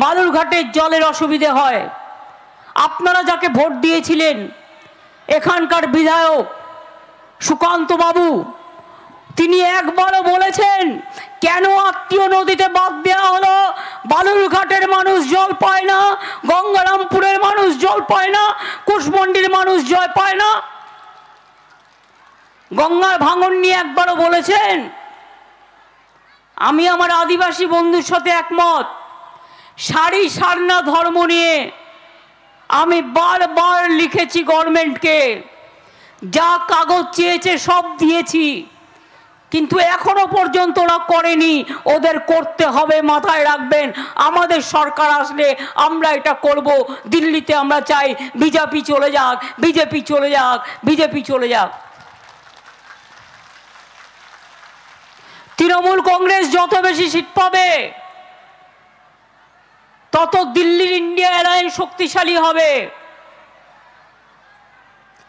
বালুরঘাটের জলের অসুবিধে হয়। আপনারা যাকে ভোট দিয়েছিলেন এখানকার বিধায়ক সুকান্ত বাবু, তিনি একবারও বলেছেন কেন আত্মীয় নদীতে বাঁধ দেওয়া হলো? বালুরঘাটের মানুষ জল পায় না, গঙ্গারামপুরের মানুষ জল পায় না, কুশমন্ডির মানুষ জল পায় না। গঙ্গার ভাঙন নিয়ে একবারও বলেছেন? আমি আমার আদিবাসী বন্ধুর সাথে একমত। সারি সারনা ধর্ম নিয়ে আমি বারবার লিখেছি গভর্নমেন্টকে, যা কাগজ চেয়েছে সব দিয়েছি, কিন্তু এখনো পর্যন্ত ওরা করেনি। ওদের করতে হবে, মাথায় রাখবেন। আমাদের সরকার আসলে আমরা এটা করব। দিল্লিতে আমরা চাই বিজেপি চলে যাক, বিজেপি চলে যাক, বিজেপি চলে যাক। তৃণমূল কংগ্রেস যত বেশি সিট পাবে তত দিল্লির ইন্ডিয়া অ্যালায়েন্স শক্তিশালী হবে,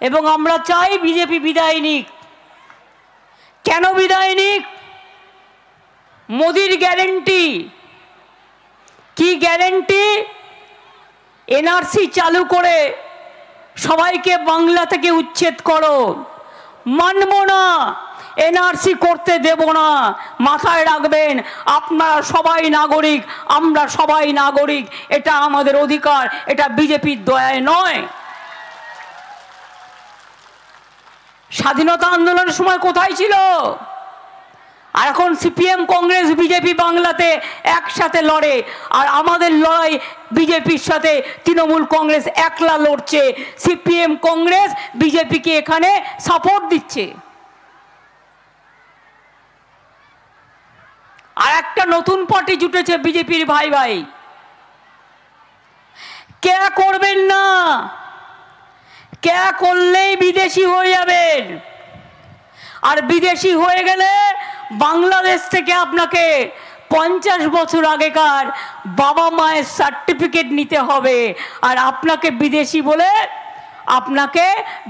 এবং আমরা চাই বিজেপি বিদায় নিক। কেন বিদায় নিক? মোদির গ্যারেন্টি কি? গ্যারেন্টি এনআরসি চালু করে সবাইকে বাংলা থেকে উচ্ছেদ করো। মানব না, এনআরসি করতে দেব না। মাথায় রাখবেন, আপনারা সবাই নাগরিক, আমরা সবাই নাগরিক, এটা আমাদের অধিকার, এটা বিজেপির দয়ায় নয়। স্বাধীনতা আন্দোলনের সময় কোথায় ছিল? আর এখন সিপিএম কংগ্রেস বিজেপি বাংলাতে একসাথে লড়ে, আর আমাদের লড়াই বিজেপির সাথে তৃণমূল কংগ্রেস একলা লড়ছে। সিপিএম কংগ্রেস বিজেপিকে এখানে সাপোর্ট দিচ্ছে। আর একটা নতুন পার্টি জুটেছে বিজেপির ভাই ভাই। কে করবেন না, কে করলেই বিদেশি হয়ে যাবেন, আর বিদেশি হয়ে গেলে বাংলাদেশ থেকে আপনাকে 50 বছর আগেকার বাবা মায়ের সার্টিফিকেট নিতে হবে, আর আপনাকে বিদেশি বলে আপনাকে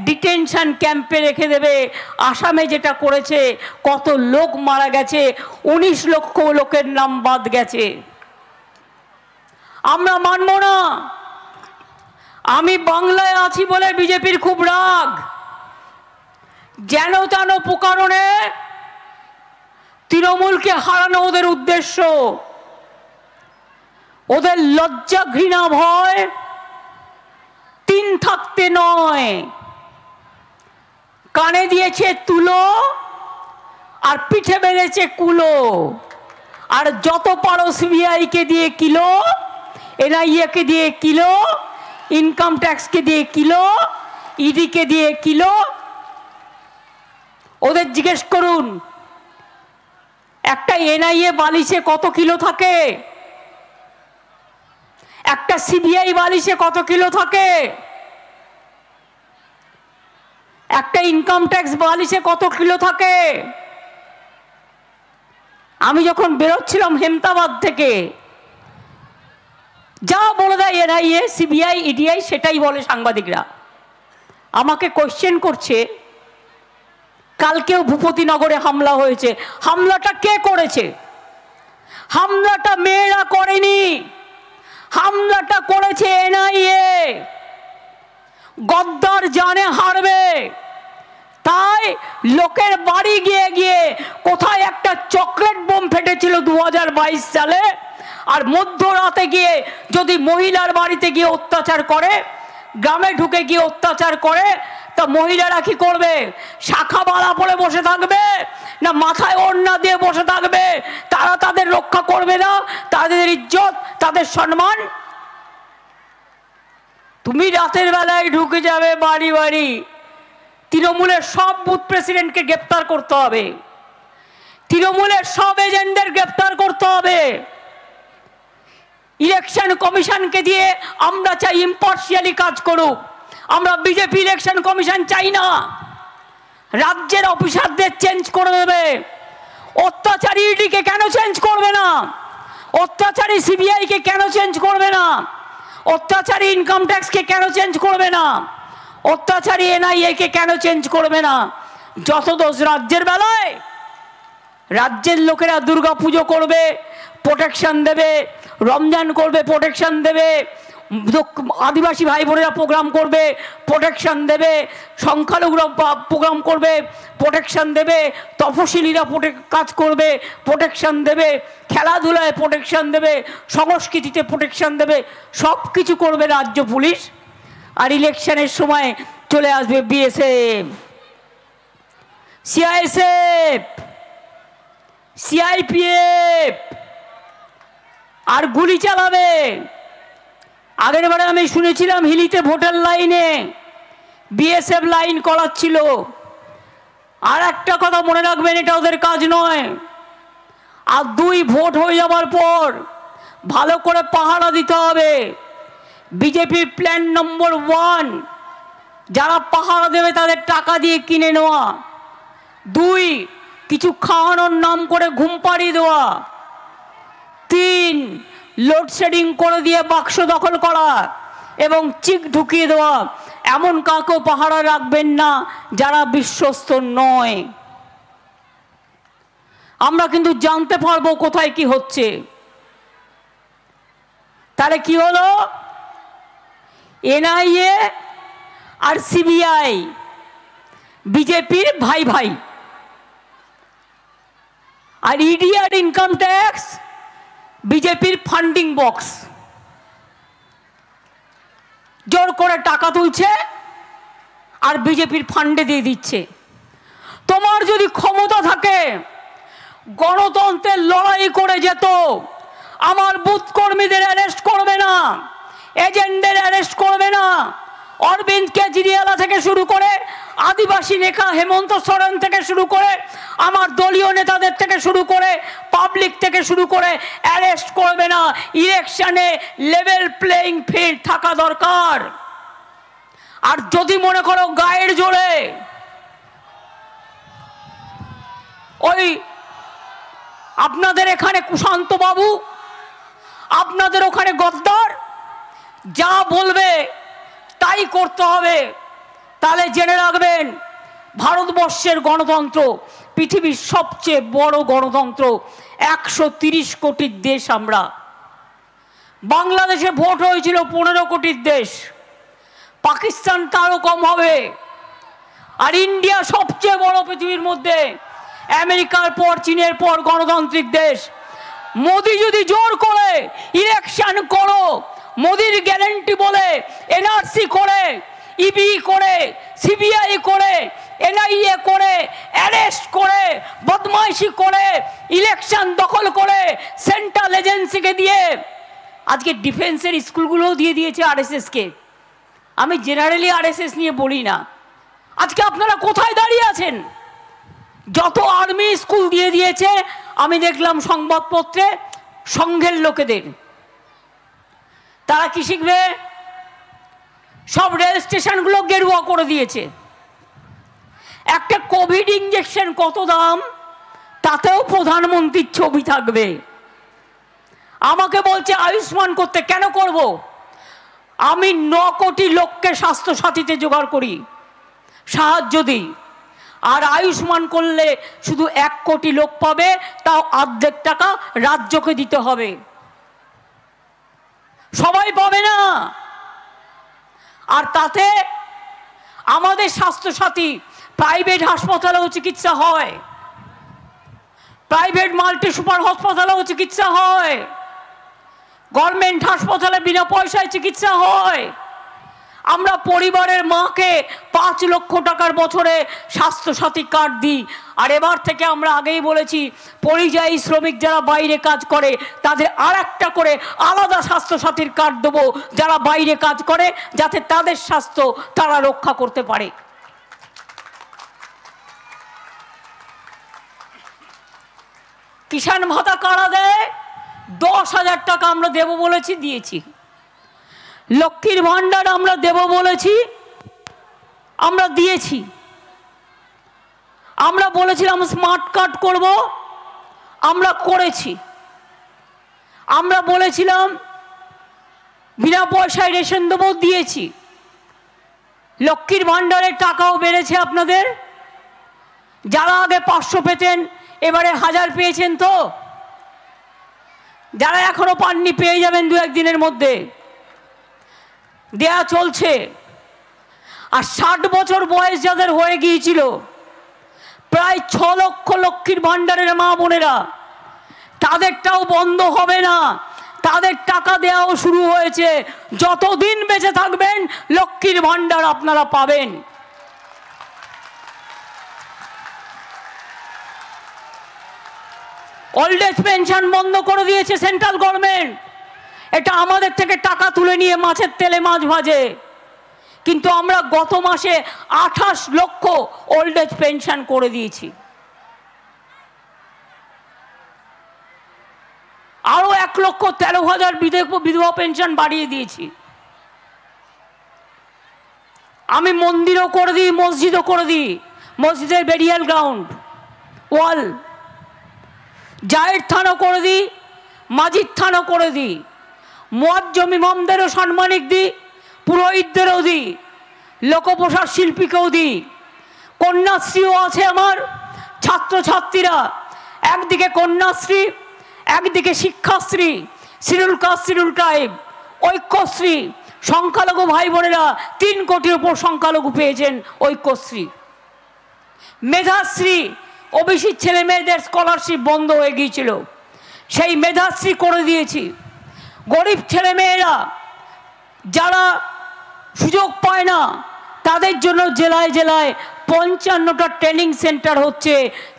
ডিটেনশন ক্যাম্পে রেখে দেবে। আসামে যেটা করেছে, কত লোক মারা গেছে, 19 লক্ষ লোকের নাম বাদ গেছে। আমরা মানব না। আমি বাংলায় আছি বলে বিজেপির খুব রাগ। যেন তেন প্রকারণে তৃণমূলকে হারানো ওদের উদ্দেশ্য। ওদের লজ্জা ঘৃণা ভয় তিন থাকতে নয়। কানে দিয়েছে তুলো আর পিঠে বেঁধেছে কুলো। আর যত পারো সিবিআইকে দিয়ে কিলো, এনআইএকে দিয়ে কিলো, ইনকাম ট্যাক্সকে দিয়ে কিলো, ইডিকে দিয়ে কিলো। ওদের জিজ্ঞেস করুন একটা এনআইএ বালিশে কত কিলো থাকে, একটা সিবিআই বালিশে কত কিলো থাকে, একটা ইনকাম ট্যাক্স বালিশে কত কিলো থাকে। আমি যখন বেরোচ্ছিলাম হেমতাবাদ থেকে, যা বলে দেয় এনআইএ সিবিআই ইডিআই সেটাই বলে সাংবাদিকরা। আমাকে কোশ্চেন করছে, কালকেও ভূপতিনগরে হামলা হয়েছে, হামলাটা কে করেছে? হামলাটা মেয়েরা করেনি, হামলাটা করেছে এনআইএ। গদ্দার জানে হারবে, তাই লোকের বাড়ি গিয়ে গিয়ে, কোথায় একটা চকলেট বোম ফেটেছিল 2022 সালে, আর মধ্যরাতে গিয়ে যদি মহিলার বাড়িতে গিয়ে অত্যাচার করে, গ্রামে ঢুকে গিয়ে অত্যাচার করে, তা মহিলারা কি করবে? শাখা বালা পরে বসে থাকবে, না মাথায় ওড়না দিয়ে বসে থাকবে? তারা তাদের রক্ষা করবে না, তাদের ইজ্জত, তাদের সম্মান? তুমি রাতের বেলায় ঢুকে যাবে বাড়ি বাড়ি। তৃণমূলের সব বুথ প্রেসিডেন্টকে গ্রেপ্তার করতে হবে, তৃণমূলের সব এজেন্টদের গ্রেপ্তার করতে হবে। ইলেকশন কমিশনকে দিয়ে আমরা চাই ইম্পার্শিয়ালি কাজ করুক। আমরা বিজেপি ইলেকশন কমিশন চাই না। রাজ্যের অফিসারদের চেঞ্জ করে দেবে। অত্যাচারী ইডিকে কেন চেঞ্জ করবে না? অত্যাচারী সিবিআইকে কেন চেঞ্জ করবে না? অত্যাচারী ইনকাম ট্যাক্সকে কেন চেঞ্জ করবে না? অত্যাচারী এনআইএকে কেন চেঞ্জ করবে না? যত দোষ রাজ্যের বেলায়। রাজ্যের লোকেরা দুর্গা পুজো করবে, প্রোটেকশন দেবে, রমজান করবে প্রোটেকশন দেবে, আদিবাসী ভাই বোনেরা প্রোগ্রাম করবে প্রোটেকশন দেবে, সংখ্যালঘুরা প্রোগ্রাম করবে প্রোটেকশন দেবে, তফসিলিরা কাজ করবে প্রোটেকশন দেবে, খেলাধুলায় প্রোটেকশন দেবে, সংস্কৃতিতে প্রোটেকশন দেবে, সব কিছু করবে রাজ্য পুলিশ। আর ইলেকশনের সময় চলে আসবে বিএসএফ, সিআইএসএফ, সিআইপিএফ আর গুলি চালাবে। আগের বারে আমি শুনেছিলাম হিলিতে ভোটার লাইনে বিএসএফ লাইন করাচ্ছিল। আর একটা কথা মনে রাখবেন, এটা ওদের কাজ নয়। আর 2 ভোট হয়ে যাওয়ার পর ভালো করে পাহারা দিতে হবে। বিজেপির প্ল্যান নম্বর 1, যারা পাহারা দেবে তাদের টাকা দিয়ে কিনে নেওয়া। 2, কিছু খাওয়ানোর নাম করে ঘুম পাড়িয়ে দেওয়া। 3, লোডশেডিং করে দিয়ে বাক্স দখল করা এবং চিক ঢুকিয়ে দেওয়া। এমন কাউকেও পাহারা রাখবেন না যারা বিশ্বস্ত নয়। আমরা কিন্তু জানতে পারবো কোথায় কি হচ্ছে। তাহলে কি হলো? এনআইএ আর সিবিআই বিজেপির ভাই ভাই, আর ইডি আর ইনকাম ট্যাক্স বিজেপির ফান্ডিং বক্স। জোর করে টাকা তুলছে আর বিজেপির ফান্ডে দিয়ে দিচ্ছে। তোমার যদি ক্ষমতা থাকে, গণতন্ত্রের লড়াই করে যেত, আমার বুথ কর্মীদের অ্যারেস্ট করবে না, এজেন্টদের অ্যারেস্ট করবে না, অরবিন্দ কেজরিওয়াল থেকে শুরু করে আদিবাসী নেতা হেমন্ত সোরেন থেকে শুরু করে আমার দলীয় নেতাদের থেকে শুরু করে পাবলিক থেকে শুরু করে অ্যারেস্ট করবে না। ইলেকশনে লেভেল প্লেইং ফিল্ড থাকা দরকার। আর যদি মনে করো গায়ের জোরে ওই আপনাদের এখানে কুশান্ত বাবু, আপনাদের ওখানে গদ্দার যা বলবে তাই করতে হবে, তাহলে জেনে রাখবেন ভারতবর্ষের গণতন্ত্র পৃথিবীর সবচেয়ে বড় গণতন্ত্র। 130 কোটির দেশ আমরা। বাংলাদেশে ভোট হয়েছিল 15 কোটির দেশ, পাকিস্তান তারও কম হবে। আর ইন্ডিয়া সবচেয়ে বড় পৃথিবীর মধ্যে, আমেরিকার পর চীনের পর গণতান্ত্রিক দেশ। মোদি যদি জোর করে ইলেকশন করো, মোদির গ্যারান্টি বলে এনআরসি করে, ইবি করে, সিবিআই করে, এনআইএ করে, অ্যারেস্ট করে, বদমাইশি করে, ইলেকশন দখল করে, সেন্ট্রাল এজেন্সিকে দিয়ে, আজকে ডিফেন্সের স্কুলগুলোও দিয়ে দিয়েছে আরএসএসকে। আমি জেনারেলি আরএসএস নিয়ে বলি না। আজকে আপনারা কোথায় দাঁড়িয়ে আছেন? যত আর্মি স্কুল দিয়ে দিয়েছে আমি দেখলাম সংবাদপত্রে সংঘের লোকেদের। তারা কি শিখবে? সব রেল স্টেশনগুলো গেরুয়া করে দিয়েছে। একটা কোভিড ইঞ্জেকশন কত দাম, তাতেও প্রধানমন্ত্রীর ছবি থাকবে। আমাকে বলছে আয়ুষ্মান করতে। কেন করব? আমি 9 কোটি লোককে স্বাস্থ্য সাথীতে জোগাড় করি, সাহায্য দিই। আর আয়ুষ্মান করলে শুধু 1 কোটি লোক পাবে, তাও অর্ধেক টাকা রাজ্যকে দিতে হবে, সবাই পাবে না। আর তাতে আমাদের স্বাস্থ্যসাথী প্রাইভেট হাসপাতালেও চিকিৎসা হয়, প্রাইভেট মাল্টি সুপার হাসপাতালেও চিকিৎসা হয়, গভর্নমেন্ট হাসপাতালে বিনা পয়সায় চিকিৎসা হয়। আমরা পরিবারের মাকে 5 লক্ষ টাকার বছরে স্বাস্থ্যসাথী কার্ড দিই। আর এবার থেকে আমরা আগেই বলেছি, পরিযায়ী শ্রমিক যারা বাইরে কাজ করে তাদের আর একটা করে আলাদা স্বাস্থ্যসাথীর কার্ড দেবো, যারা বাইরে কাজ করে, যাতে তাদের স্বাস্থ্য তারা রক্ষা করতে পারে। কিষাণ ভাতা কারা দেয়? 10,000 টাকা আমরা দেব বলেছি, দিয়েছি। লক্ষ্মীর ভান্ডার আমরা দেব বলেছি, আমরা দিয়েছি। আমরা বলেছিলাম স্মার্ট কার্ড করব, আমরা করেছি। আমরা বলেছিলাম বিনা পয়সায় রেশন দেবো, দিয়েছি। লক্ষ্মীর ভান্ডারের টাকাও বেড়েছে আপনাদের। যারা আগে 500 পেতেন এবারে 1000 পেয়েছেন। তো যারা এখনো পাননি পেয়ে যাবেন দু একদিনের মধ্যে, দেয়া চলছে। আর 60 বছর বয়স যাদের হয়ে গিয়েছিল, প্রায় 6 লক্ষ লক্ষ্মীর ভাণ্ডারের মা বোনেরা, তাদেরটাও বন্ধ হবে না, তাদের টাকা দেওয়াও শুরু হয়েছে। যতদিন বেঁচে থাকবেন লক্ষ্মীর ভাণ্ডার আপনারা পাবেন। ওল্ড এজ পেনশন বন্ধ করে দিয়েছে সেন্ট্রাল গভর্নমেন্ট। এটা আমাদের থেকে টাকা তুলে নিয়ে মাছের তেলে মাছ ভাজে। কিন্তু আমরা গত মাসে 28 লক্ষ ওল্ড এজ পেনশন করে দিয়েছি। আরো 1,13,000 বিধবা পেনশন বাড়িয়ে দিয়েছি। আমি মন্দিরও করে দিই, মসজিদও করে দিই, মসজিদের বেরিয়াল গ্রাউন্ড ওয়াল, জায়ের থানও করে দিই, মাজিদ থানও করে দিই, মুয়াজ্জম ইমামদেরও সম্মানিক দিই, পুরোহিতদেরও দিই, লোকপ্রসাদ শিল্পীকেও দিই। কন্যাশ্রীও আছে আমার। ছাত্রছাত্রীরা একদিকে কন্যাশ্রী, একদিকে Shikshashree, schedule caste schedule tribe, Aikyashree, সংখ্যালঘু ভাই বোনেরা 3 কোটির উপর সংখ্যালঘু পেয়েছেন ঐক্যশ্রী। মেধাশ্রী, ওবিসি ছেলে মেয়েদের স্কলারশিপ বন্ধ হয়ে গিয়েছিল, সেই মেধাশ্রী করে দিয়েছি। গরিব ছেলে মেয়েরা যারা সুযোগ পায় না, তাদের জন্য জেলায় জেলায় 55টা ট্রেনিং সেন্টার হচ্ছে।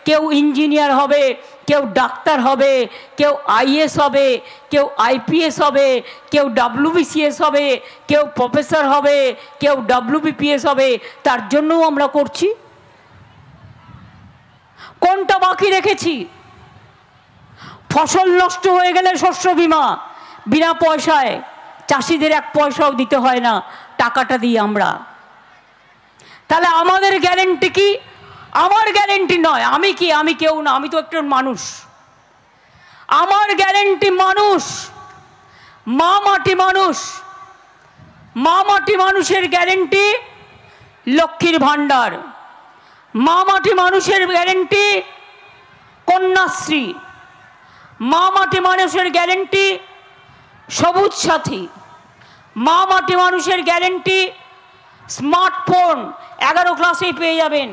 কেউ ইঞ্জিনিয়ার হবে, কেউ ডাক্তার হবে, কেউ আইএস হবে, কেউ আইপিএস হবে, কেউ WBCS হবে, কেউ প্রফেসর হবে, কেউ WBPS হবে। তার জন্যও আমরা করছি। কোনটা বাকি রেখেছি? ফসল নষ্ট হয়ে গেলে শস্য বীমা বিনা পয়সায়, চাষিদের 1 পয়সাও দিতে হয় না, টাকাটা দিই আমরা। তাহলে আমাদের গ্যারেন্টি কি? আমার গ্যারেন্টি নয়। আমি কি? আমি কেউ না, আমি তো একজন মানুষ। আমার গ্যারেন্টি মানুষ, মা মাটি মানুষ। মা মাটি মানুষের গ্যারেন্টি লক্ষ্মীর ভাণ্ডার, মা মাটি মানুষের গ্যারেন্টি কন্যাশ্রী, মা মাটি মানুষের গ্যারেন্টি সবুজ সাথী, মা মাটি মানুষের গ্যারেন্টি স্মার্টফোন 11 ক্লাসেই পেয়ে যাবেন।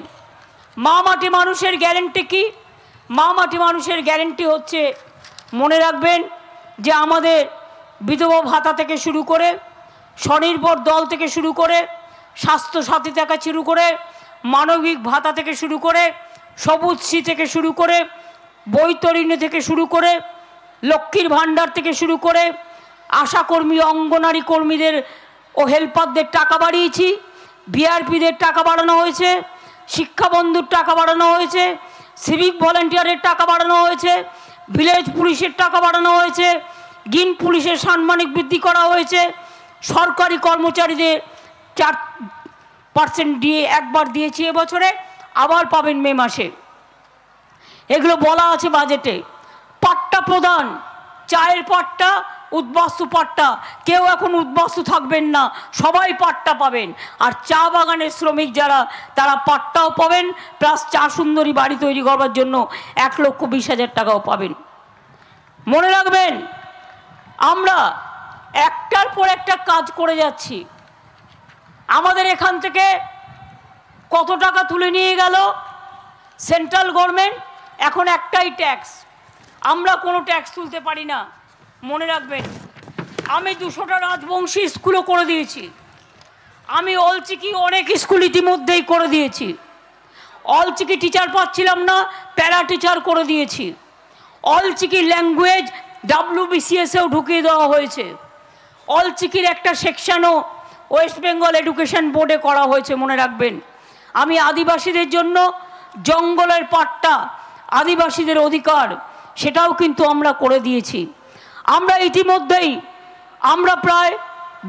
মা মাটি মানুষের গ্যারেন্টি কি? মা মাটি মানুষের গ্যারেন্টি হচ্ছে, মনে রাখবেন যে আমাদের বিধবা ভাতা থেকে শুরু করে, স্বনির্ভর দল থেকে শুরু করে, স্বাস্থ্যসাথী থেকে শুরু করে, মানবিক ভাতা থেকে শুরু করে, সবুজশ্রী থেকে শুরু করে, বৈতরণী থেকে শুরু করে, লক্ষ্মীর ভাণ্ডার থেকে শুরু করে, আশাকর্মী অঙ্গনারী কর্মীদের ও হেল্পারদের টাকা বাড়িয়েছি, বিআরপিদের টাকা বাড়ানো হয়েছে, শিক্ষাবন্ধুর টাকা বাড়ানো হয়েছে, সিভিক ভলেন্টিয়ারের টাকা বাড়ানো হয়েছে, ভিলেজ পুলিশের টাকা বাড়ানো হয়েছে, গ্রিন পুলিশের সাম্মানিক বৃদ্ধি করা হয়েছে, সরকারি কর্মচারীদের 4% দিয়ে একবার দিয়েছি এবছরে, আবার পাবেন মে মাসে। এগুলো বলা আছে বাজেটে। পাট্টা প্রদান, চায়ের পাট্টা, উদ্বাস্তু পাট্টা, কেউ এখন উদ্বাস্তু থাকবেন না, সবাই পাট্টা পাবেন। আর চা বাগানের শ্রমিক যারা, তারা পাট্টাও পাবেন, প্লাস চা সুন্দরী বাড়ি তৈরি করবার জন্য 1,20,000 টাকাও পাবেন। মনে রাখবেন, আমরা একটার পর একটা কাজ করে যাচ্ছি। আমাদের এখান থেকে কত টাকা তুলে নিয়ে গেল সেন্ট্রাল গভর্নমেন্ট? এখন একটাই ট্যাক্স, আমরা কোনো ট্যাক্স তুলতে পারি না। মনে রাখবেন, আমি 200টা রাজবংশী স্কুলও করে দিয়েছি। আমি অলচিকি অনেক স্কুল ইতিমধ্যেই করে দিয়েছি। অলচিকি টিচার পাচ্ছিলাম না, প্যারা টিচার করে দিয়েছি। অলচিকি ল্যাঙ্গুয়েজ WBCS-এও ঢুকিয়ে দেওয়া হয়েছে। অলচিকির একটা সেকশনও ওয়েস্ট বেঙ্গল এডুকেশন বোর্ডে করা হয়েছে। মনে রাখবেন, আমি আদিবাসীদের জন্য জঙ্গলের পাট্টা, আদিবাসীদের অধিকার, সেটাও কিন্তু আমরা করে দিয়েছি। আমরা ইতিমধ্যেই আমরা প্রায়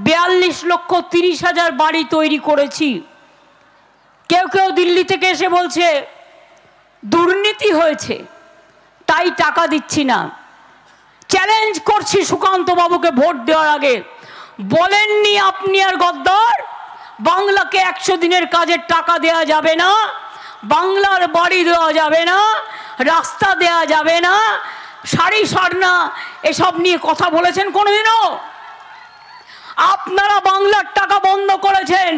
42,30,000 বাড়ি তৈরি করেছি। কেউ কেউ দিল্লি থেকে এসে বলছে দুর্নীতি হয়েছে তাই টাকা দিচ্ছি না। চ্যালেঞ্জ করছি সুকান্ত বাবুকে ভোট দেওয়ার আগে, বলেননি আপনি আর গদ্দার বাংলাকে 100 দিনের কাজের টাকা দেয়া যাবে না, বাংলার বাড়ি দেওয়া যাবে না, রাস্তা দেয়া যাবে না, শাড়ি সারনা এসব নিয়ে কথা বলেছেন কোনোদিনও? আপনারা বাংলার টাকা বন্ধ করেছেন,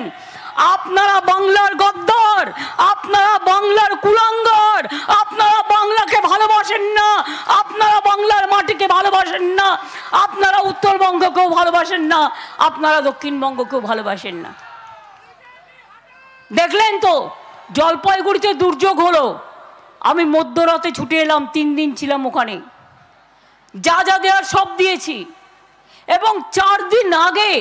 আপনারা বাংলার গদ্দার, আপনারা বাংলার কুলাঙ্গার, আপনারা বাংলাকে ভালোবাসেন না, আপনারা বাংলার মাটিকে ভালোবাসেন না, আপনারা উত্তরবঙ্গকেও ভালোবাসেন না, আপনারা দক্ষিণবঙ্গকেও ভালোবাসেন না। দেখলেন তো জলপাইগুড়িতে দুর্যোগ হলো, আমি মধ্যরাতে ছুটে এলাম, 3 দিন ছিলাম ওখানে, যা যা দেওয়ার সব দিয়েছি। এবং 4 দিন আগে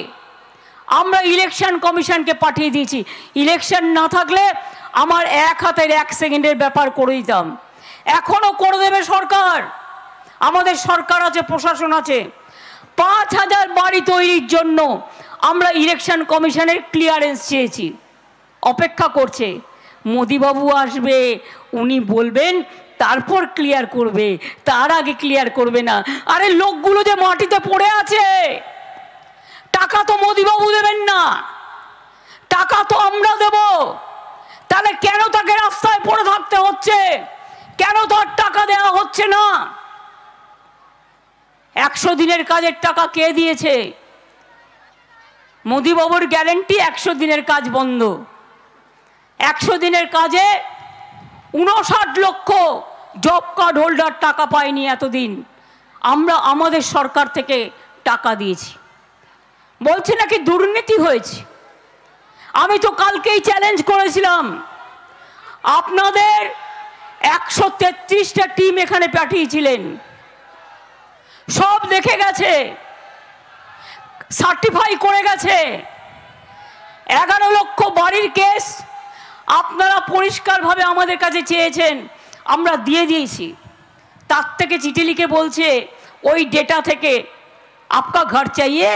আমরা ইলেকশন কমিশনকে পাঠিয়ে দিয়েছি। ইলেকশন না থাকলে আমার 1 হাতের 1 সেকেন্ডের ব্যাপার করে দিতাম। এখনো করে দেবে সরকার, আমাদের সরকার আছে, প্রশাসন আছে। 5000 বাড়ি তৈরির জন্য আমরা ইলেকশন কমিশনের ক্লিয়ারেন্স চেয়েছি, অপেক্ষা করছে। মোদিবাবু আসবে, উনি বলবেন, তারপর ক্লিয়ার করবে, তার আগে ক্লিয়ার করবে না। আরে লোকগুলো যে মাটিতে পড়ে আছে, টাকা তো মোদিবাবু দেবেন না, টাকা তো আমরা দেব। তাহলে কেন তাকে রাস্তায় পড়ে থাকতে হচ্ছে? কেন তার টাকা দেওয়া হচ্ছে না? 100 দিনের কাজের টাকা কে দিয়েছে? মোদিবাবুর গ্যারেন্টি 100 দিনের কাজ বন্ধ। 100 দিনের কাজে 59 লক্ষ জব কার্ড হোল্ডার টাকা পায়নি এতদিন। আমরা আমাদের সরকার থেকে টাকা দিয়েছি, বলছে নাকি দুর্নীতি হয়েছে। আমি তো কালকেই চ্যালেঞ্জ করেছিলাম, আপনাদের 133টা টিম এখানে পাঠিয়েছিলেন, সব দেখে গেছে, সার্টিফাই করে গেছে। 11 লক্ষ বাড়ির কেস আপনারা পরিষ্কারভাবে আমাদের কাছে চেয়েছেন, আমরা দিয়ে দিয়েছি। তার থেকে চিঠি লিখে বলছে ওই ডেটা থেকে আপকা ঘর চাইয়ে,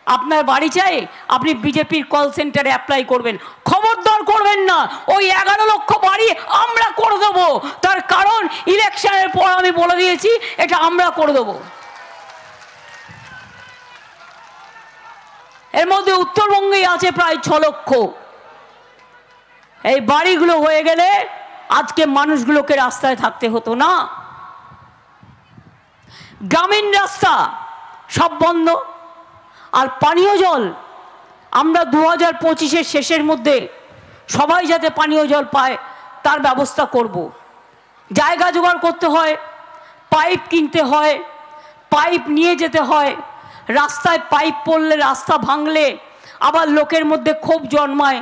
আপনার বাড়ি চাই, আপনি বিজেপির কল সেন্টারে অ্যাপ্লাই করবেন। খবরদার করবেন না, ওই 11 লক্ষ বাড়ি আমরা করে দেবো। তার কারণ ইলেকশনের পর আমি বলে দিয়েছি এটা আমরা করে দেবো। এর মধ্যে উত্তরবঙ্গেই আছে প্রায় 6 লক্ষ। এই বাড়িগুলো হয়ে গেলে আজকে মানুষগুলোকে রাস্তায় থাকতে হতো না। গ্রামীণ রাস্তা সব বন্ধ। আর পানীয় জল আমরা 2025-এর শেষের মধ্যে সবাই যাতে পানীয় জল পায় তার ব্যবস্থা করব। জায়গা জোগাড় করতে হয়, পাইপ কিনতে হয়, পাইপ নিয়ে যেতে হয়। রাস্তায় পাইপ পড়লে, রাস্তা ভাঙলে আবার লোকের মধ্যে ক্ষোভ জন্মায়,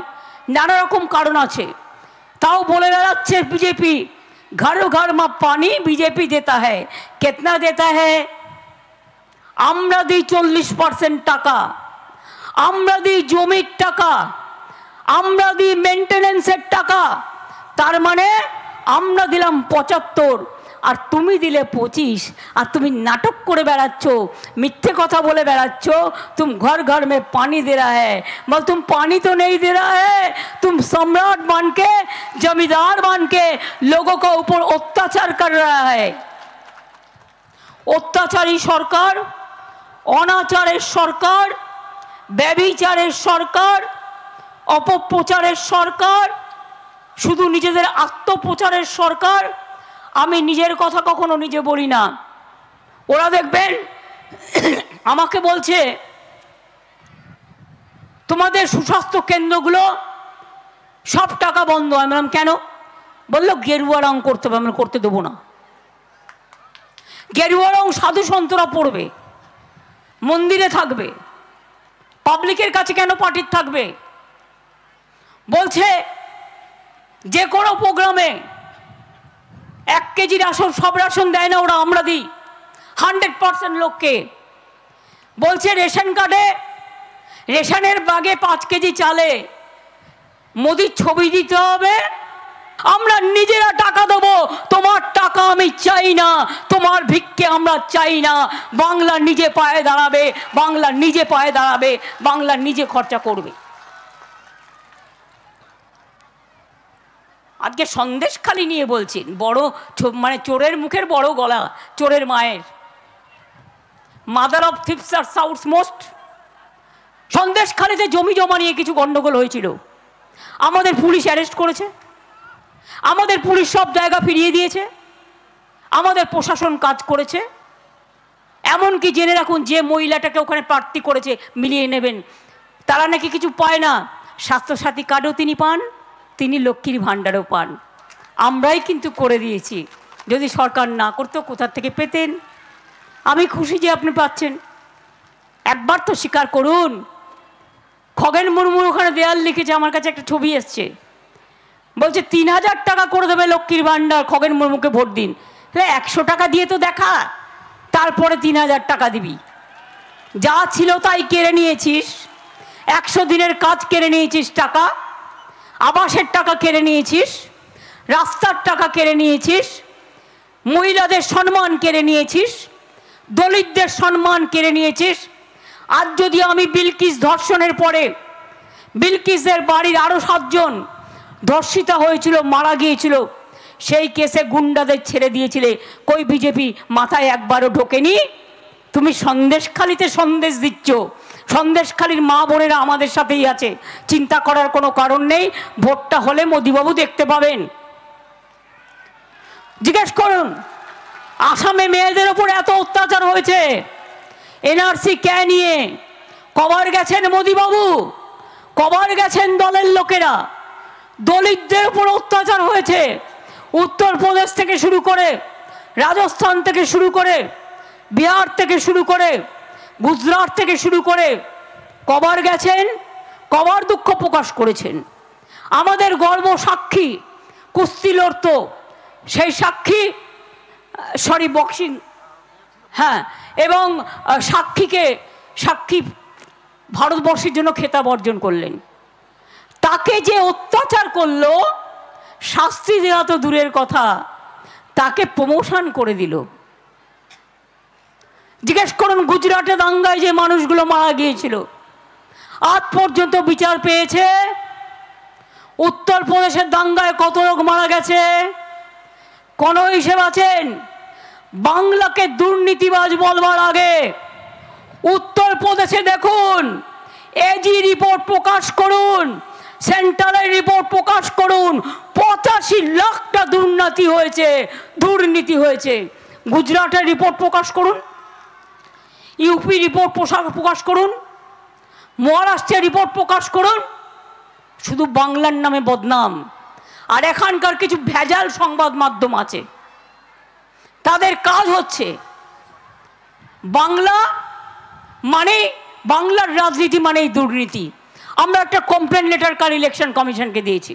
নানা রকম কারণ আছে। তাও বলে বেড়াচ্ছে বিজেপি, ঘর ঘর মা পানি বিজেপি দেতা হ্যায়। কেতনা দেতা হ্যায়? আমরা দিই 40% টাকা, আমরা দিই জমির টাকা, আমরা দিই মেনটেনেন্সের টাকা। তার মানে আমরা দিলাম 75 আর তুমি দিলে 25। আর তুমি নাটক করে বেড়াচ্ছ, মিথ্যে কথা বলে বেড়াচ্ছ। तुम घर घर में पानी दे रहा है, मगर तुम पानी तो नहीं दे रहा है, तुम सम्राट बन के, जमींदार बन के लोगों के ऊपर अत्याचार कर रहा है। अत्याचारी सरकार, अनाचारेर सरकार, ব্যভিচারের সরকার, অপপ্রচারের সরকার, শুধু নিজেদের আত্মপ্রচারের সরকার। আমি নিজের কথা কখনো নিজে বলি না। ওরা দেখবেন আমাকে বলছে তোমাদের সুস্বাস্থ্য কেন্দ্রগুলো সব টাকা বন্ধ। আমি বললাম কেন? বললো গেরুয়া রং করতে হবে। আমরা করতে দেবো না। গেরুয়া রং সাধু সন্তরা পড়বে, মন্দিরে থাকবে, পাবলিকের কাছে কেন পার্টির থাকবে? বলছে যে কোনো প্রোগ্রামে 1 কেজি রাশন, সব রাশন দেয় না ওরা, আমরা দিই 100% লোককে। বলছে রেশন কার্ডে, রেশনের বাগে 5 কেজি চালে মোদির ছবি দিতে হবে। আমরা নিজেরা টাকা দেবো, তোমার টাকা আমি চাই না, তোমার ভিক্ষে আমরা চাই না। বাংলা নিজে পায়ে দাঁড়াবে, বাংলা নিজে পায়ে দাঁড়াবে, বাংলা নিজে খরচা করবে। আজকে সন্দেশখালি নিয়ে বলছেন, বড় মানে চোরের মুখের বড় গলা, চোরের মায়ের। মাদার অফ থিপস আর সাউথ মোস্ট। সন্দেশখালিতে জমি জমা নিয়ে কিছু গন্ডগোল হয়েছিল, আমাদের পুলিশ অ্যারেস্ট করেছে, আমাদের পুলিশ সব জায়গা ফিরিয়ে দিয়েছে। আমাদের প্রশাসন কাজ করেছে। এমনকি জেনে রাখুন, যে মহিলাটাকে ওখানে প্রার্থী করেছে মিলিয়ে নেবেন, তারা নাকি কিছু পায় না। স্বাস্থ্যসাথী কার্ডও তিনি পান, তিনি লক্ষ্মীর ভাণ্ডারও পান। আমরাই কিন্তু করে দিয়েছি। যদি সরকার না করতো কোথা থেকে পেতেন? আমি খুশি যে আপনি পাচ্ছেন। একবার তো স্বীকার করুন। খগেন মুর্মুর ওখানে দেয়াল লিখেছে, আমার কাছে একটা ছবি এসছে, বলছে 3000 টাকা করে দেবে লক্ষ্মীর ভাণ্ডার, খগেন মুর্মুকে ভোট দিন। 100 টাকা দিয়ে তো দেখা, তারপরে 3000 টাকা দিবি। যা ছিল তাই কেড়ে নিয়েছিস। 100 দিনের কাজ কেড়ে নিয়েছিস, টাকা আবাসের টাকা কেড়ে নিয়েছিস, রাস্তার টাকা কেড়ে নিয়েছিস, মহিলাদের সম্মান কেড়ে নিয়েছিস, দলিতদের সম্মান কেড়ে নিয়েছিস। আজ যদি আমি বিলকিস ধর্ষণের পরে, বিলকিসের বাড়ির আরও 7 জন ধর্ষিতা হয়েছিল, মারা গিয়েছিল, সেই কেসে গুন্ডাদের ছেড়ে দিয়েছিলে, কই বিজেপি মাথায় একবারও ঢোকেনি? তুমি সন্দেশখালিতে সন্দেশ দিচ্ছ। সন্দেশখালির মা বোনেরা আমাদের সাথেই আছে, চিন্তা করার কোনো কারণ নেই। ভোটটা হলে মোদিবাবু দেখতে পাবেন। জিজ্ঞেস করুন, আসামে মেয়েদের ওপর এত অত্যাচার হয়েছে, এনআরসি কে নিয়ে কবার গেছেন মোদিবাবু? কবার গেছেন দলের লোকেরা? দলিতদের উপর অত্যাচার হয়েছে, উত্তরপ্রদেশ থেকে শুরু করে, রাজস্থান থেকে শুরু করে, বিহার থেকে শুরু করে, গুজরাট থেকে শুরু করে, কবার গেছেন, কবার দুঃখ প্রকাশ করেছেন? আমাদের গর্ব সাক্ষী কুস্তি লড়ত, সেই সাক্ষী বক্সিং, হ্যাঁ, এবং সাক্ষী ভারতবর্ষের জন্য খেতাব অর্জন করলেন। তাকে যে অত্যাচার করলো, শাস্তি দেওয়া তো দূরের কথা, তাকে প্রমোশন করে দিল। জিজ্ঞেস করুন, গুজরাটে দাঙ্গায় যে মানুষগুলো মারা গিয়েছিল, আজ পর্যন্ত বিচার পেয়েছে? উত্তরপ্রদেশের দাঙ্গায় কত লোক মারা গেছে? কোন হিসেব আছেন? বাংলাকে দুর্নীতিবাজ বলবার আগে উত্তরপ্রদেশে দেখুন, এজি রিপোর্ট প্রকাশ করুন, সেন্ট্রালের রিপোর্ট প্রকাশ করুন, 85 লাখটা দুর্নীতি হয়েছে। গুজরাটের রিপোর্ট প্রকাশ করুন, ইউপি রিপোর্ট প্রকাশ করুন, মহারাষ্ট্রের রিপোর্ট প্রকাশ করুন। শুধু বাংলার নামে বদনাম। আর এখানকার কিছু ভেজাল সংবাদ মাধ্যম আছে, তাদের কাজ হচ্ছে বাংলা মানে, বাংলার রাজনীতি মানেই দুর্নীতি। আমরা একটা কমপ্লেন লেটার কার ইলেকশন কমিশনকে দিয়েছি।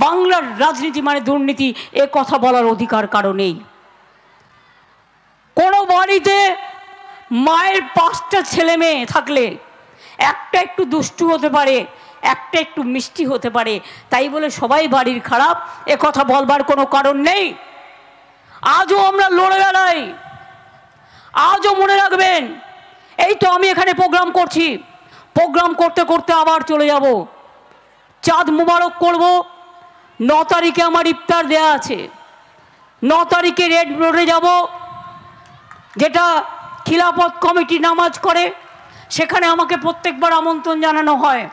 বাংলার রাজনীতি মানে দুর্নীতি, এ কথা বলার অধিকার কারো নেই। কোনো বাড়িতে মায়ের 5টা ছেলে মেয়ে থাকলে একটা একটু দুষ্টু হতে পারে, একটা একটু মিষ্টি হতে পারে, তাই বলে সবাই বাড়ির খারাপ, এ কথা বলবার কোনো কারণ নেই। আজও আমরা লড়ে বেড়াই। আজও মনে রাখবেন, এই তো আমি এখানে প্রোগ্রাম করছি, প্রোগ্রাম করতে করতে আবার চলে যাব, চাঁদ মুবারক করব। 9 তারিখে আমার ইফতার দেয়া আছে, 9 তারিখে রেড রোডে যাব, যেটা খিলাফত কমিটি নামাজ করে, সেখানে আমাকে প্রত্যেকবার আমন্ত্রণ জানানো হয়।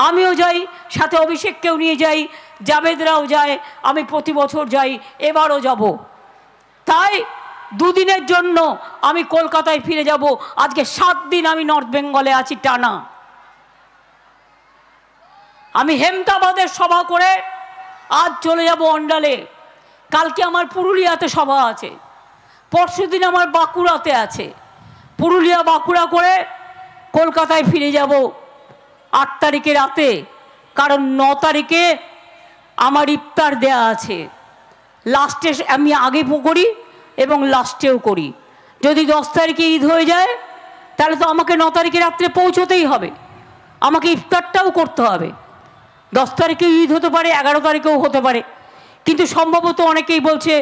আমিও যাই, সাথে অভিষেককেও নিয়ে যাই, জাভেদরাও যায়, আমি প্রতি বছর যাই, এবারও যাব। তাই 2 দিনের জন্য আমি কলকাতায় ফিরে যাব। আজকে 7 দিন আমি নর্থ বেঙ্গলে আছি টানা। আমি হেমতাবাদের সভা করে আজ চলে যাব অন্ডালে, কালকে আমার পুরুলিয়াতে সভা আছে, পরশুদিন আমার বাঁকুড়াতে আছে। পুরুলিয়া বাঁকুড়া করে কলকাতায় ফিরে যাব 8 তারিখে রাতে, কারণ 9 তারিখে আমার ইফতার দেয়া আছে। লাস্টে আমি আগে করি এবং লাস্টেও করি। যদি 10 তারিখে ঈদ হয়ে যায়, তাহলে তো আমাকে 9 তারিখে রাত্রে পৌঁছতেই হবে, আমাকে ইফতারটাও করতে হবে। 10 তারিখে ঈদ হতে পারে, 11 তারিখেও হতে পারে, কিন্তু সম্ভবত অনেকেই বলছে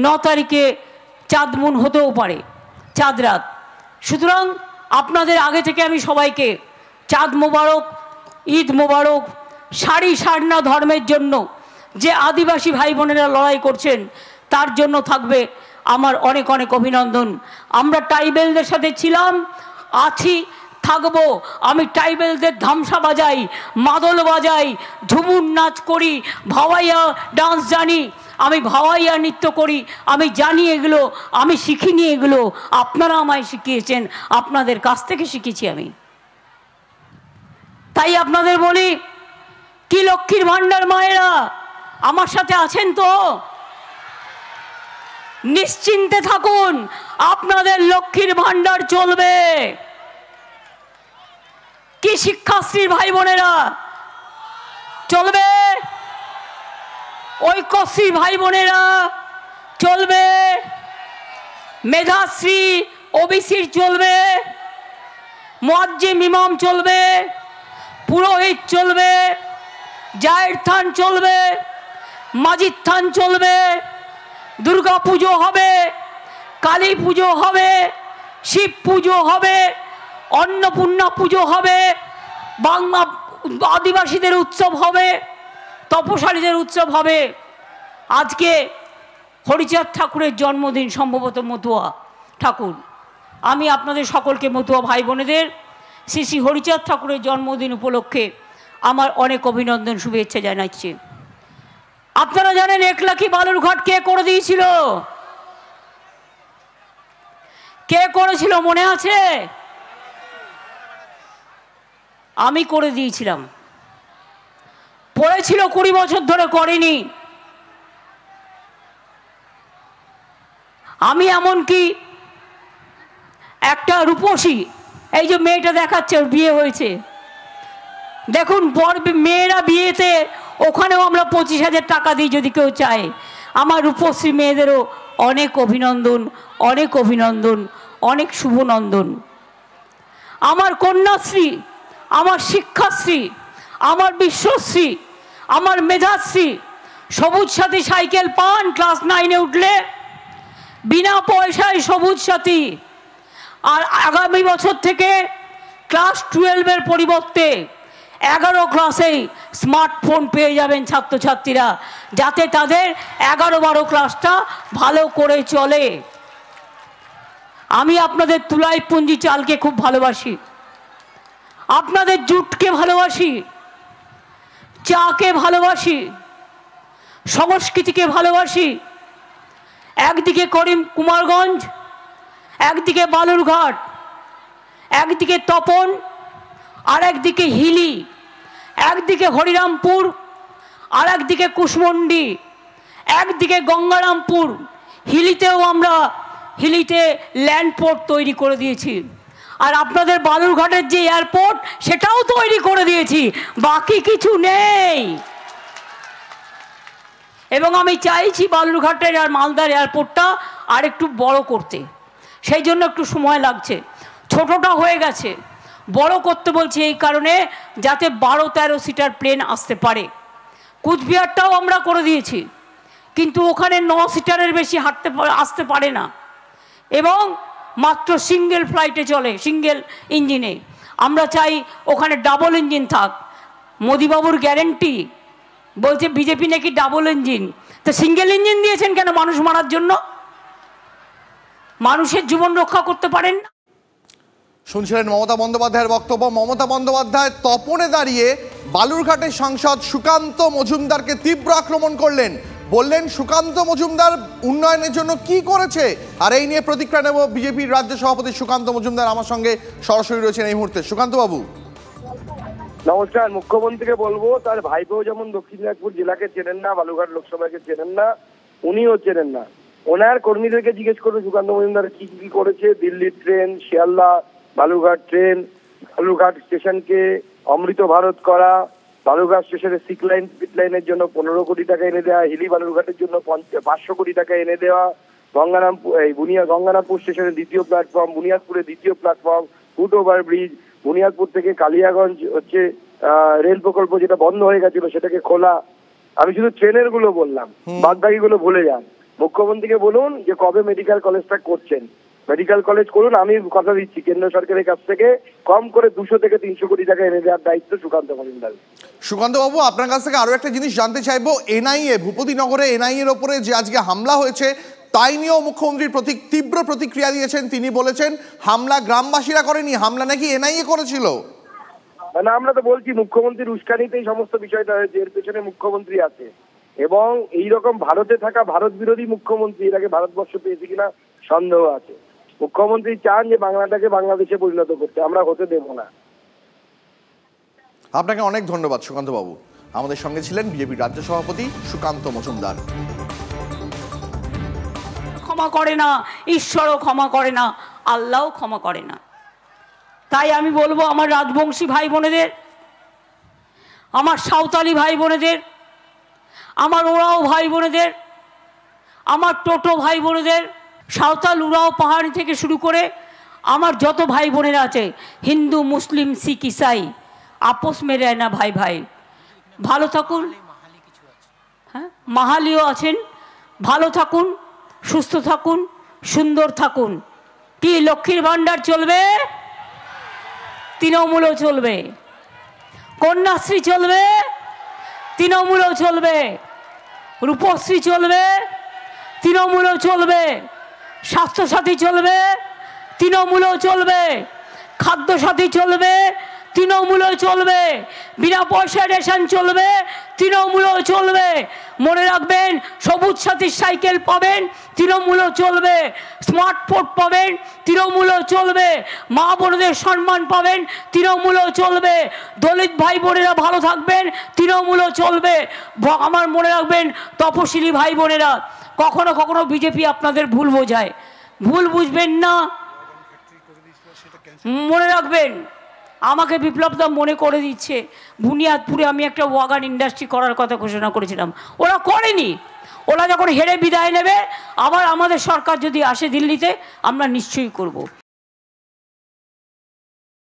9 তারিখে চাঁদ মুন হতেও পারে, চাঁদ রাত। সুতরাং আপনাদের আগে থেকে আমি সবাইকে চাঁদ মোবারক, ঈদ মোবারক। সারি সারনা ধর্মের জন্য যে আদিবাসী ভাই বোনেরা লড়াই করছেন, তার জন্য থাকবে আমার অনেক অনেক অভিনন্দন। আমরা ট্রাইবেলদের সাথে ছিলাম, আছি, থাকবো। আমি ট্রাইবেলদের ধামসা বাজাই, মাদল বাজাই, ঝুমুর নাচ করি, ভাওয়াইয়া ডান্স জানি। আমি ভাওয়াইয়া নৃত্য করি, আমি জানি এগুলো, আমি শিখিনি এগুলো, আপনারা আমায় শিখিয়েছেন, আপনাদের কাছ থেকে শিখেছি আমি। তাই আপনাদের বলি, কি লক্ষ্মীর ভাণ্ডার মায়েরা আমার সাথে আছেন তো? নিশ্চিন্তে থাকুন, আপনাদের লক্ষ্মীর ভাণ্ডার চলবে। কি শিক্ষাশ্রীর ভাই বোনেরা চলবে, ঐক্যশ্রী ভাই বোনেরা চলবে, মেধাশ্রী ওবিসির চলবে, মুয়াজ্জিম ইমাম চলবে, পুরোহিত চলবে, জায়ের থান চলবে, মাজিদ থান চলবে, দুর্গা পুজো হবে, কালী পুজো হবে, শিব পুজো হবে, অন্নপূর্ণা পুজো হবে, বাংলা আদিবাসীদের উৎসব হবে, তপশালীদের উৎসব হবে। আজকে হরিচাঁদ ঠাকুরের জন্মদিন, সম্ভবত মতুয়া ঠাকুর। আমি আপনাদের সকলকে, মতুয়া ভাই বোনেদের, শ্রী শ্রী হরিচাঁদ ঠাকুরের জন্মদিন উপলক্ষে আমার অনেক অভিনন্দন, শুভেচ্ছা জানাচ্ছি। আপনারা জানেন একলাখী বালুরঘাট কে করে দিয়েছিল? কে করেছিল মনে আছে? আমি করে দিয়েছিলাম। পড়েছিল 20 বছর ধরে, করেনি। আমি এমনকি একটা রূপসী, এই যে মেয়েটা দেখাচ্ছে, ওর বিয়ে হয়েছে, দেখুন মেয়েরা বিয়েতে ওখানেও আমরা 25,000 টাকা দিই যদি কেউ চায়। আমার রূপশ্রী মেয়েদেরও অনেক অভিনন্দন, অনেক অভিনন্দন, অনেক শুভনন্দন। আমার কন্যাশ্রী, আমার শিক্ষাশ্রী, আমার বিশ্বশ্রী, আমার মেধাশ্রী, সবুজ সাথী সাইকেল পান ক্লাস 9-এ উঠলে, বিনা পয়সায় সবুজ সাথী। আর আগামী বছর থেকে ক্লাস 12-এর পরিবর্তে 11 ক্লাসেই স্মার্টফোন পেয়ে যাবেন ছাত্রছাত্রীরা, যাতে তাদের 11-12 ক্লাসটা ভালো করে চলে। আমি আপনাদের তুলাই পুঞ্জি চালকে খুব ভালোবাসি, আপনাদের জুটকে ভালোবাসি, চাকে ভালোবাসি, সংস্কৃতিকে ভালোবাসি। একদিকে কুমারগঞ্জ, একদিকে বালুরঘাট, একদিকে তপন, আর একদিকে হিলি, একদিকে হরিরামপুর, আর একদিকে কুশমন্ডি, একদিকে গঙ্গারামপুর। হিলিতেও আমরা হিলিতে ল্যান্ডপোর্ট তৈরি করে দিয়েছি, আর আপনাদের বালুরঘাটের যে এয়ারপোর্ট সেটাও তৈরি করে দিয়েছি, বাকি কিছু নেই। এবং আমি চাইছি বালুরঘাটের আর মালদার এয়ারপোর্টটা আর একটু বড় করতে, সেই জন্য একটু সময় লাগছে। ছোটটা হয়ে গেছে, বড় করতে বলছি এই কারণে যাতে 12-13 সিটার প্লেন আসতে পারে। কুচবিহারটাও আমরা করে দিয়েছি, কিন্তু ওখানে 9 সিটারের বেশি আসতে পারে না, এবং মাত্র সিঙ্গেল ফ্লাইটে চলে, সিঙ্গেল ইঞ্জিনে। আমরা চাই ওখানে ডাবল ইঞ্জিন থাক। মোদিবাবুর গ্যারেন্টি বলছে বিজেপি নাকি ডাবল ইঞ্জিন, তো সিঙ্গেল ইঞ্জিন দিয়েছেন কেন? মানুষ মারার জন্য? মানুষের জীবন রক্ষা করতে পারেন না? শুনছিলেন মমতা বন্দ্যোপাধ্যায়ের বক্তব্য। মমতা বন্দ্যোপাধ্যায় তপনে দাঁড়িয়ে বালুরঘাটের সাংসদ সুকান্ত মজুমদারকে তীব্র আক্রমণ করলেন, বললেন সুকান্ত মজুমদার উন্নয়নের জন্য কি করেছে। আর এই নিয়ে প্রতিক্রিয়া নেব বিজেপির রাজ্য সভাপতি সুকান্ত মজুমদার আমার সঙ্গে সরাসরি রয়েছেন এই মুহূর্তে। সুকান্ত বাবু নমস্কার। মুখ্যমন্ত্রীকে বলবো, তার ভাইপো যেমন দক্ষিণ দিনাজপুর জেলাকে চেনেন না, বালুরঘাট লোকসভাকে চেনেন না, উনিও চেনেন না। ওনার কর্মীদেরকে জিজ্ঞেস করুন সুকান্ত মজুমদার কি কি করেছে। দিল্লির ট্রেন, শিয়ালদা বালুরঘাট ট্রেন, বালুরঘাট স্টেশনকে অমৃত ভারত করা, বালুরঘাট স্টেশনের সিক লাইন পিট লাইনের জন্য 15 কোটি টাকা এনে দেওয়া, হিলি বালুরঘাটের জন্য 500 কোটি টাকা এনে দেওয়া, গঙ্গারামপুর স্টেশনের 2য় প্ল্যাটফর্ম, বুনিয়াদপুরের 2য় platform, foot over bridge, Buniadpur থেকে কালিয়াগঞ্জ হচ্ছে রেল প্রকল্প যেটা বন্ধ হয়ে গেছিল সেটাকে খোলা। আমি শুধু ট্রেনের গুলো বললাম, বাদ বাকি গুলো ভুলে যান। মুখ্যমন্ত্রীকে বলুন যে কবে মেডিকেল কলেজটা করছেন, মেডিকেল কলেজ করুন। আমি কথা দিচ্ছি কেন্দ্র সরকারের কাছ থেকে কম করে 200 থেকে 300 কোটি টাকা এনে দেওয়ার দায়িত্ব সুকান্ত মজুমদার। সুকান্ত বাবু আপনার কাছ থেকে আরো একটা জিনিস জানতে চাইবো, এনআইএ ভূপতিনগরে এনআইএ এর ওপরে যে আজকে হামলা হয়েছে তাই নিয়েও মুখ্যমন্ত্রীর তীব্র প্রতিক্রিয়া দিয়েছেন। তিনি বলেছেন হামলা গ্রামবাসীরা করেনি, হামলা নাকি এনআইএ করেছিল। না, আমরা তো বলছি মুখ্যমন্ত্রীর উস্কানিতেই সমস্ত বিষয়টা হয়েছে, এর পেছনে মুখ্যমন্ত্রী আছে। এবং এই রকম ভারতে থাকা ভারত বিরোধী মুখ্যমন্ত্রী এর আগে ভারতবর্ষ পেয়েছে কিনা সন্দেহ আছে। মুখ্যমন্ত্রী চান যে বাংলাটাকে বাংলাদেশে পরিণত করতে, আমরা হতে দেব না। আপনাকে অনেক ধন্যবাদ সুকান্ত বাবু। আমাদের সঙ্গে ছিলেন বিজেপির রাজ্য সভাপতি সুকান্ত মজুমদার। ক্ষমা করে না, ঈশ্বরও ক্ষমা করে না, আল্লাহও ক্ষমা করে না। তাই আমি বলবো আমার রাজবংশী ভাই বোনেদের, আমার সাঁওতালি ভাই বোনেদের, আমার ওরাও ভাই বোনেদের, আমার টোটো ভাই বোনেদের, সাঁওতাল উরাও পাহাড়ি থেকে শুরু করে আমার যত ভাই বোনেরা আছে, হিন্দু মুসলিম শিখ ইসাই, আপোষ মেরে না ভাই ভাই, ভালো থাকুন। হ্যাঁ, মাহালিও আছেন, ভালো থাকুন, সুস্থ থাকুন, সুন্দর থাকুন। কি লক্ষ্মীর ভাণ্ডার চলবে, তৃণমূলও চলবে, কন্যাশ্রী চলবে, তৃণমূলও চলবে, রূপশ্রী চলবে, তৃণমূলও চলবে, স্বাস্থ্যসাথী চলবে, তৃণমূলও চলবে, খাদ্যসাথী চলবে, তৃণমূলও চলবে, বিনা পয়সায় রেশন চলবে, তৃণমূলও চলবে। মনে রাখবেন, সবুজ সাথীর সাইকেল পাবেন, তৃণমূলও চলবে, স্মার্টফোন পাবেন, তৃণমূলও চলবে, মা বোনদের সম্মান পাবেন, তৃণমূলও চলবে, দলিত ভাই বোনেরা ভালো থাকবেন, তৃণমূলও চলবে। আমার মনে রাখবেন, তপশিলি ভাই বোনেরা, কখনো কখনো বিজেপি আপনাদের ভুল বোঝায়, ভুল বুঝবেন না। মনে রাখবেন, আমাকে বিপ্লবদা মনে করে দিচ্ছে, বুনিয়াদপুরে আমি একটা ওয়াগান ইন্ডাস্ট্রি করার কথা ঘোষণা করেছিলাম, ওরা করেনি। ওরা যখন হেরে বিদায় নেবে, আবার আমাদের সরকার যদি আসে দিল্লিতে, আমরা নিশ্চয়ই করব।